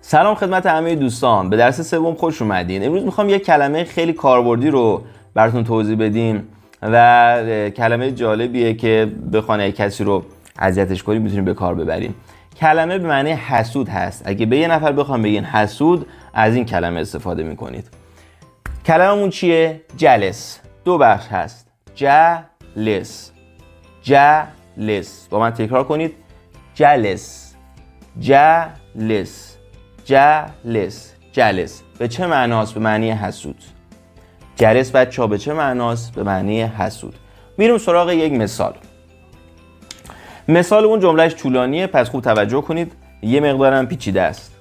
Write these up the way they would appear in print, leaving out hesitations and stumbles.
سلام خدمت همه دوستان، به درس سوم خوش اومدین. امروز میخوام یک کلمه خیلی کاربردی رو براتون توضیح بدیم و کلمه جالبیه که بخوان کسی رو اذیتش کنیم میتونیم به کار ببریم. کلمه به معنی حسود هست. اگه به یه نفر بخوام بگین حسود، از این کلمه استفاده میکنید. کلممون چیه؟ جلس. دو بخش هست. جلس. جلس. با من تکرار کنید. جلس. جلس. جلس. جلس. به چه معناست؟ به معنی حسود. جلس بچه‌ها به چه معناست؟ به معنی حسود. میریم سراغ یک مثال. مثال اون جملهش طولانیه، پس خوب توجه کنید. یه مقدارم پیچیده است.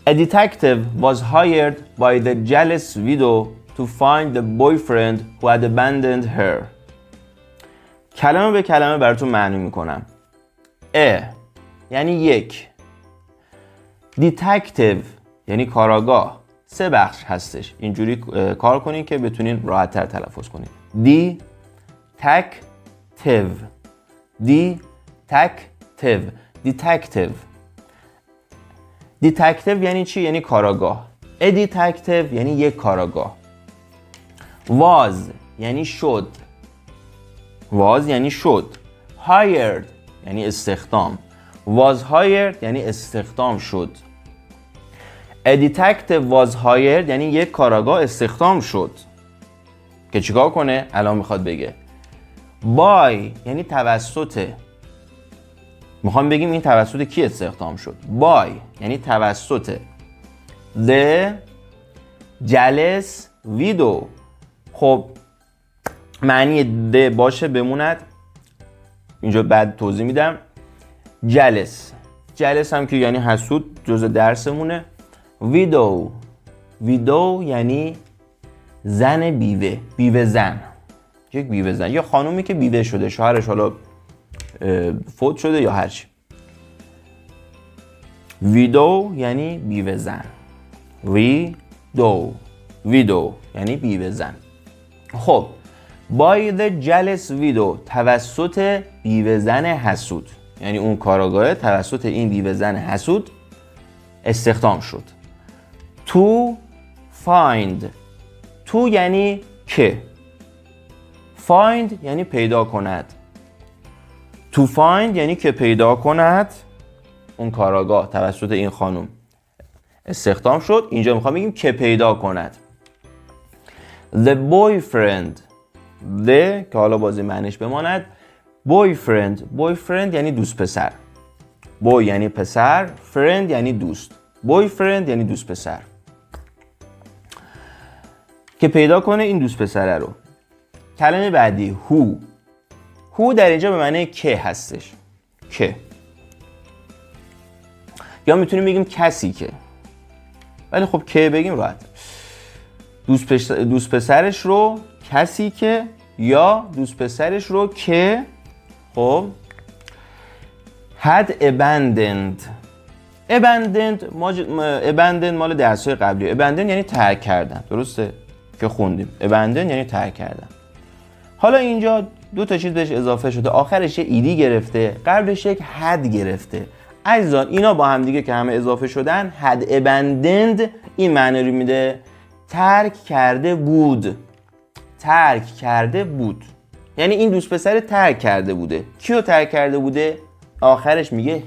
A detective was hired by the jealous widow to find the boyfriend who had abandoned her. کلمه به کلمه براتون معنی میکنم. یعنی یک. detective یعنی کاراگاه. سه بخش هستش. اینجوری کار کنین که بتونین راحت تر تلفظ کنین. detective. detective. detective. detective یعنی چی؟ یعنی کاراگاه. A detective یعنی یک کاراگاه. was یعنی شد. was یعنی شد. hired یعنی استخدام. was hired یعنی استخدام شد. A detective was hired یعنی یک کاراگاه استخدام شد. که چیکار کنه؟ الان میخواد بگه. by یعنی توسط. میخوام بگیم این توسط کی استخدام شد؟ by یعنی توسط the jealous widow. خب معنی the باشه بموند، اینجا بعد توضیح میدم. jealous هم که یعنی حسود، جزء درسمونه. widow. widow یعنی زن بیوه. بیوه زن. یک بیوه زن یا خانومی که بیوه شده، شوهرش حالا فوت شده یا هرچی. widow یعنی بیوه زن. widow یعنی بیوه زن. خب by the jealous widow توسط بیوه زن حسود، یعنی اون کاراگاه توسط این بیوه زن حسود استخدام شد. to find. to یعنی که. find یعنی پیدا کند. to find یعنی که پیدا کند. اون کاراگاه توسط این خانم استخدام شد. اینجا میخوام بگیم که پیدا کند. the boyfriend. the که حالا بازی معنیش بماند. boyfriend یعنی دوست پسر. boy یعنی پسر. friend یعنی دوست. boyfriend یعنی دوست پسر. که پیدا کنه این دوست پسره رو. کلمه بعدی who در اینجا به معنی که هستش. که. یا میتونیم بگیم کسی که. ولی خب که بگیم راحت. دوست پسرش رو کسی که، یا دوست پسرش رو که خب had abandoned. abandoned مال درس‌های قبلی. abandon یعنی ترک کردن، درسته؟ که خوندیم. abandon یعنی ترک کردن. حالا اینجا دو تا چیز بهش اضافه شده. آخرش یه ایدی گرفته، قبلش یک had گرفته. عزیزان اینا با هم دیگه که همه اضافه شدن had abandoned این معنی رو میده ترک کرده بود. ترک کرده بود. یعنی این دوست پسر ترک کرده بوده. کیو ترک کرده بوده؟ آخرش میگه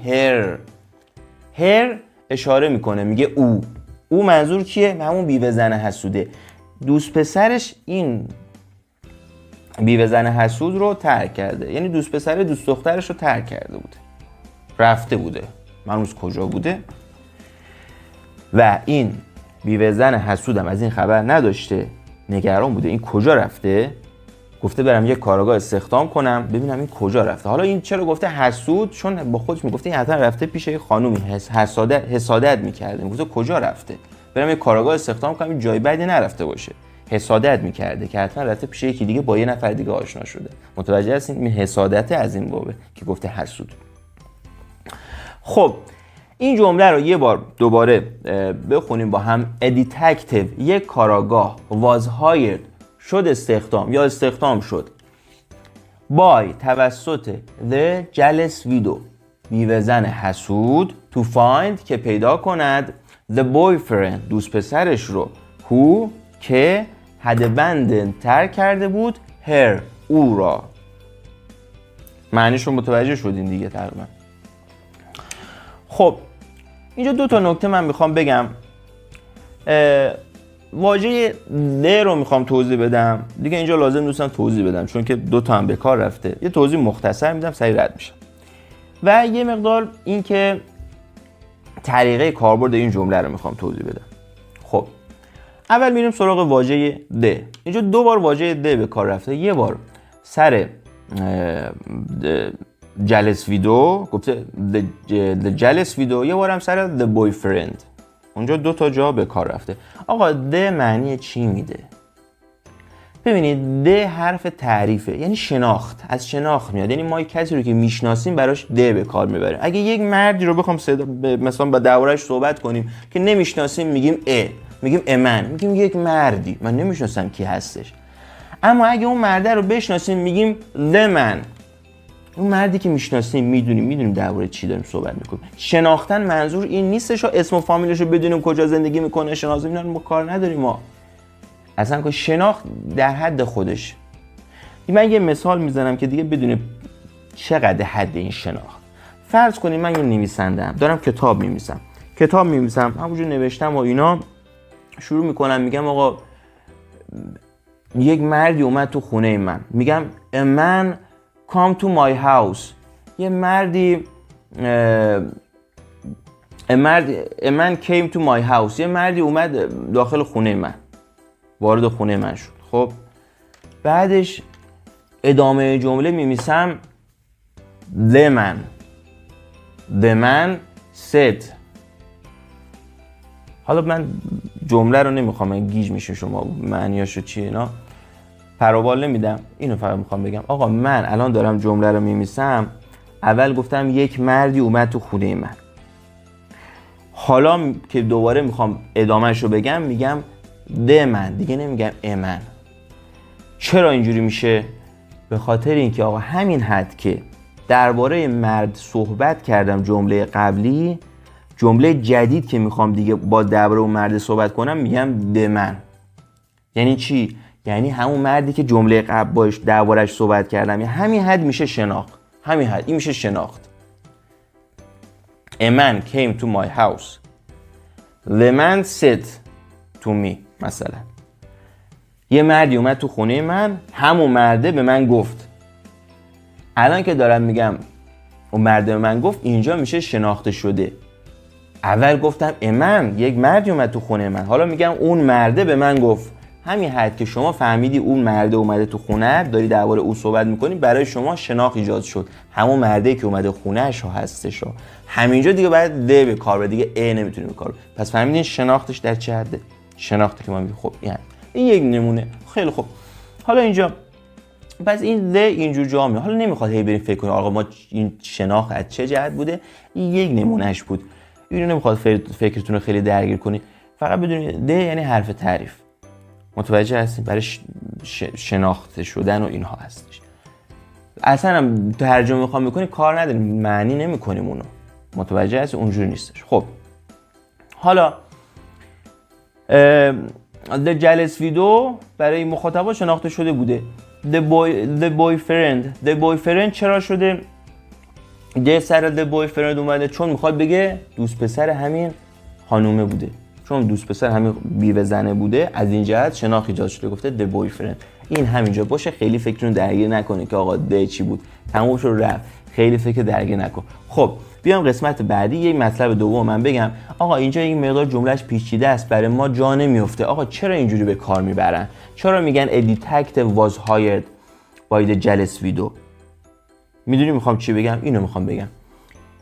her اشاره میکنه، میگه او منظور کیه؟ همون بیوه زن حسوده. دوست پسرش این بیوه زن حسود رو ترک کرده. یعنی دوست پسر دوست دخترش رو ترک کرده بوده، رفته بوده، معلوم کجا بوده. و این بیوه زن حسودم از این خبر نداشته، نگران بوده این کجا رفته. گفته برم یک کارآگاه استخدام کنم ببینم این کجا رفته. حالا این چرا گفته حسود؟ چون با خودش میگفته این حتما رفته پیش یک خانومی، حسادت میکرده. میگفته کجا رفته؟ برم یک کارآگاه استخدام کنم این جای بعدی نرفته باشه. حسادت میکرده که حتما رفته پیش یکی دیگه، با یه نفر دیگه آشنا شده. متوجه هستین؟ این حسادت از این بابه که گفته حسود. خب این جمله رو یه بار دوباره بخونیم با هم. A detective یک کاراگاه was hired شد استخدام یا استخدام شد by توسط the jealous widow بیوه زن حسود to to find که پیدا کند the boyfriend دوست پسرش رو who که had abandoned ترک کرده بود her او را. معنیش رو متوجه شدین دیگه تقریبا. خب اینجا دو تا نکته من میخوام بگم. واژه ده رو میخوام توضیح بدم دیگه، اینجا لازم نیستم توضیح بدم چون که دو تا هم به کار رفته. یه توضیح مختصر میدم سریع رد میشم. و یه مقدار این که طریقه کاربرد این جمله رو میخوام توضیح بدم. خب اول میریم سراغ واژه ده. اینجا دو بار واژه ده به کار رفته. یه بار سر jealous ویدو گفته the jealous ویدو، یه بار هم سر the boyfriend. اونجا دو تا جا به کار رفته. آقا ده معنی چی میده؟ ببینید ده حرف تعریفه، یعنی شناخت، از شناخت میاد. یعنی ما کسی رو که میشناسیم براش ده به کار میبریم. اگه یک مردی رو بخوام مثلا با درباره‌اش صحبت کنیم که نمیشناسیم میگیم میگیم امن، میگیم یک مردی، من نمیشناسم کی هستش. اما اگه اون مرده رو بشناسیم میگیم the man، اون مردی که میشناسیم میدونیم درباره چی داریم صحبت میکنیم. شناختن منظور این نیستش اسم و فامیلش رو بدونیم، کجا زندگی میکنه، شناسیم، اینا رو کار نداریم ما. اصلا که شناخت در حد خودش. من یه مثال میزنم که دیگه بدونیم چقدر حد این شناخت. فرض کنیم من یه نویسنده‌ام، دارم کتاب می‌نویسم، همونجور نوشتم و اینا شروع میکنم میگم آقا یک مردی اومد تو خونه من، میگم a man come to my house. یه مردی a man came to my house. یه مردی اومد داخل خونه من، وارد خونه من شد. خب بعدش ادامه جمله میمیسم the man said. حالا من جمله رو نمیخوام، من گیج میشه شما معنیاشو چیه اینا پروبال نمیدم. اینو فقط میخوام بگم آقا من الان دارم جمله رو میمیسم، اول گفتم یک مردی اومد تو خونه من، حالا که دوباره میخوام ادامهش رو بگم میگم ده من، دیگه نمیگم امن. چرا اینجوری میشه؟ به خاطر اینکه آقا همین حد که درباره مرد صحبت کردم جمله قبلی، جمله جدید که میخوام دیگه با درباره اون مرد صحبت کنم میگم ده من. یعنی چی؟ یعنی همون مردی که جمله قبل باش درباره‌اش صحبت کردم، یعنی همین حد میشه شناخت. همین حد این میشه شناخت. A man came to my house. The man said to me. مثلا یه مردی اومد تو خونه من، همون مرده به من گفت. الان که دارم میگم اون مرده به من گفت، اینجا میشه شناخته شده. اول گفتم من یک مردی اومد تو خونه من، حالا میگم اون مرده به من گفت. همین حد که شما فهمیدی اون مرده اومده تو خونه، داری درباره او صحبت میکنی، برای شما شناخت ایجاد شد. همون مرده که اومده خونه‌اش هستش. همینجا دیگه باید ده به کار بره، دیگه نمیتونی به کار بره. پس فهمیدین شناختش در چه حده؟ شناختی که ما میگیم خب این یک نمونه. خیلی خوب. حالا اینجا پس این ده اینجور جا میاد. حالا نمیخواد هی بریم فکر کنیم آقا ما این شناخت از چه جهت بوده. این یک نمونهش بود. اینو نمیخواد فکرتون رو خیلی درگیر کنید. فقط بدونید ده یعنی حرف تعریف. متوجه هستین؟ برای شناخته شدن و اینها هستش. اصلا هم ترجمه میخوام بکنی کار نداریم، معنی نمیکنیم اونو. متوجه هستین؟ اونجوری نیستش. خب حالا The jealous ویدو برای مخاطبا شناخته شده بوده. The boyfriend چرا شده؟ ده سر the boyfriend اومده چون میخواد بگه دوست پسر همین خانومه بوده. چون دوست پسر همین بیوه زنه بوده، از این جهت شناخت ایجاد شده، گفته the boyfriend. این همینجا باشه، خیلی فکرتون درگیر نکنید که آقا ده چی بود، تموم شد رفت، خیلی فکر درگیر نکن. خب بیام قسمت بعدی یک مطلب دوم من بگم. آقا اینجا یک مقدار جملهش پیچیده است، برای ما جا نمیفته. آقا چرا اینجوری به کار میبرن؟ چرا میگن a detective was hired by the jealous widow؟ میدونی میخوام چی بگم؟ اینو میخوام بگم.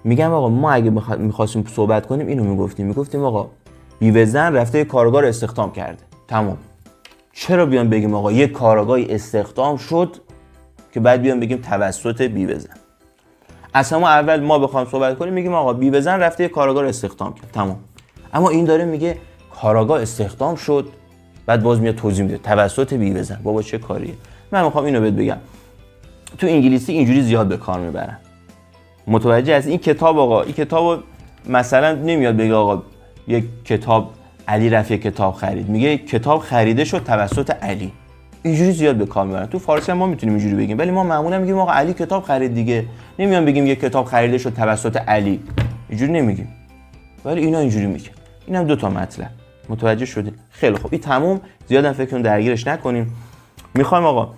میگم آقا ما اگه میخواستیم صحبت کنیم اینو میگفتیم آقا بیوه زن رفته یک کارگاه رو استخدام کرده. تمام. چرا بیان بگیم آقا یک کارگاهی استخدام شد که بعد بیان بگیم توسط بیوه زن؟ اصلا ما اول ما بخوایم صحبت کنیم میگیم آقا بیوه زن رفته یک کارگاه رو استخدام کرد. تمام. اما این داره میگه کارگاه استخدام شد، بعد باز میاد توضیح میده توسط بیوه زن. بابا چه کاریه؟ من میخوام اینو بهت بگم. تو انگلیسی اینجوری زیاد به کار میبرن. متوجه هستی؟ این کتاب آقا، این کتابو مثلا نمیاد بگه آقا یک کتاب علی رفت یک کتاب خرید، میگه کتاب خریده شد توسط علی. اینجوری زیاد به کار میبرن. تو فارسی هم ما میتونیم اینجوری بگیم، ولی ما معمولا میگیم آقا علی کتاب خرید دیگه. نمیان بگیم یک کتاب خریده شد توسط علی. اینجوری نمیگیم. ولی اینا اینجوری میگن. اینم دو تا مطلب. متوجه شدین؟ خیلی خوب. این تموم. زیادم فکر درگیرش نکنیم. میخوایم آقا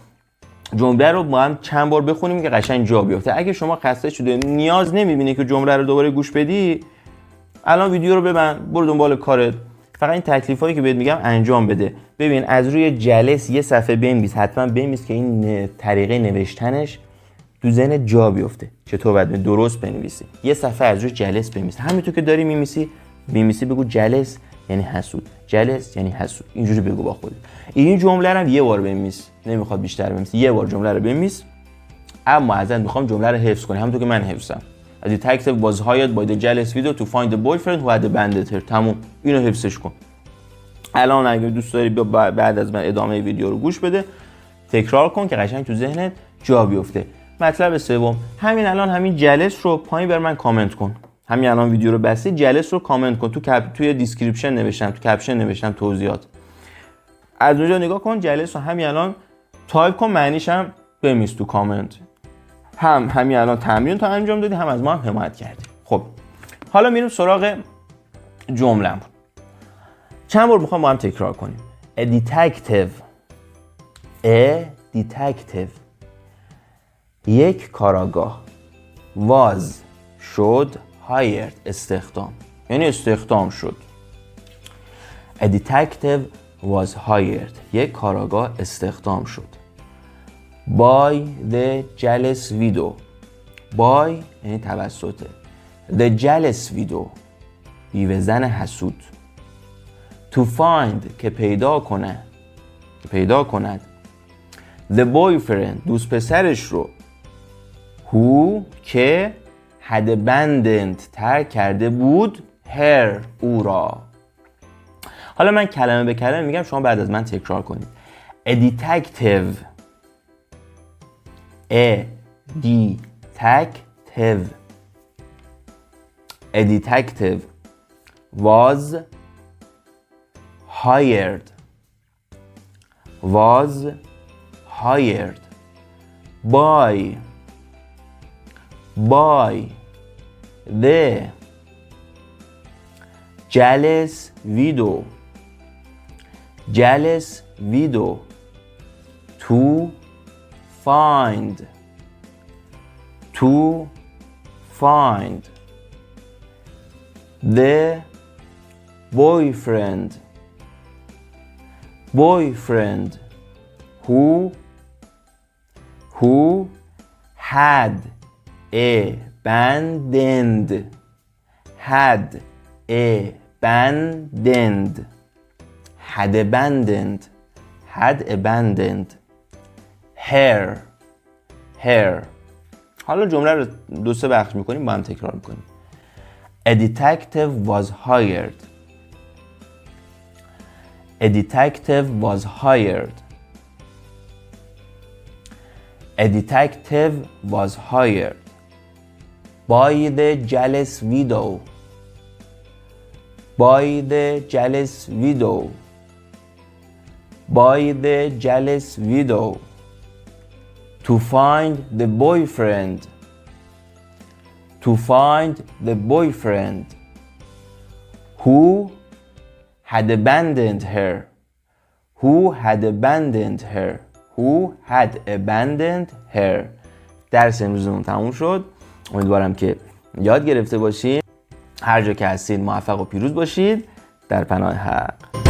جمله رو با هم چند بار بخونیم که قشنگ جا بیفته. اگه شما خسته شده نیاز نمیبینی که جمله رو دوباره گوش بدی، الان ویدیو رو ببند، برو دنبال کارت. فقط این تکلیفایی که بهت میگم انجام بده. ببین از روی جلس یه صفحه بنویس، حتما بنویس که این طریقه نوشتنش تو ذهنت جا بیفته. چطور باید درست بنویسی؟ یه صفحه از روی جلس بنویس. همینطور که داری میمیسی بگو جلس یعنی حسود، جلس یعنی حسود. اینجوری بگو با خودت. این جمله رو یه بار بنویس، نمیخواد بیشتر بنویسی. یه بار جمله رو بنویس. اما ازت میخوام جمله رو حفظ کنی، همونطور که من حفظم. از این تکست was hired by the jealous widow to find the boyfriend who had abandoned her. تموم. اینو حفظش کن. الان اگه دوست داری بعد از من ادامه ویدیو رو گوش بده، تکرار کن که قشنگ تو ذهنت جا بیفته. مطلب سوم، همین الان همین جلس رو پایین بر من کامنت کن. همین الان ویدیو رو بستی، جلس رو کامنت کن. توی دیسکریپشن نوشتم، تو کپشن نوشتم توضیحات. از اونجا نگاه کن، جلس رو همین الان تایپ کن، معنیش هم بنویس تو کامنت. همین الان تمرین تا انجام دادی، هم از ما هم حمایت کردی. خب حالا میریم سراغ جمله‌مون. چند بار میخوام با هم تکرار کنیم. A detective یک کاراگاه. was شد hired استخدام، یعنی استخدام شد. A detective was hired یک کاراگاه استخدام شد. by the jealous widow. by یعنی توسط. the jealous widow بیوه زن حسود. to find که پیدا کند. the boyfriend دوست پسرش رو. who که had abandoned ترک کرده بود her او را. حالا من کلمه به کلمه میگم، شما بعد از من تکرار کنید. A detective was hired by the jealous widow to find the boyfriend who had abandoned her. حالا جمله رو دو سه بخش میکنیم، با هم تکرار میکنیم. A detective was hired. A detective was hired. A detective was hired by the jealous widow. By the jealous widow. By the jealous widow. To find the boyfriend. To find the boyfriend who had abandoned her. Who had abandoned her. Who had abandoned her. درس امروزمون تموم شد. امیدوارم که یاد گرفته باشید. هر جا که هستید موفق و پیروز باشید. در پناه حق.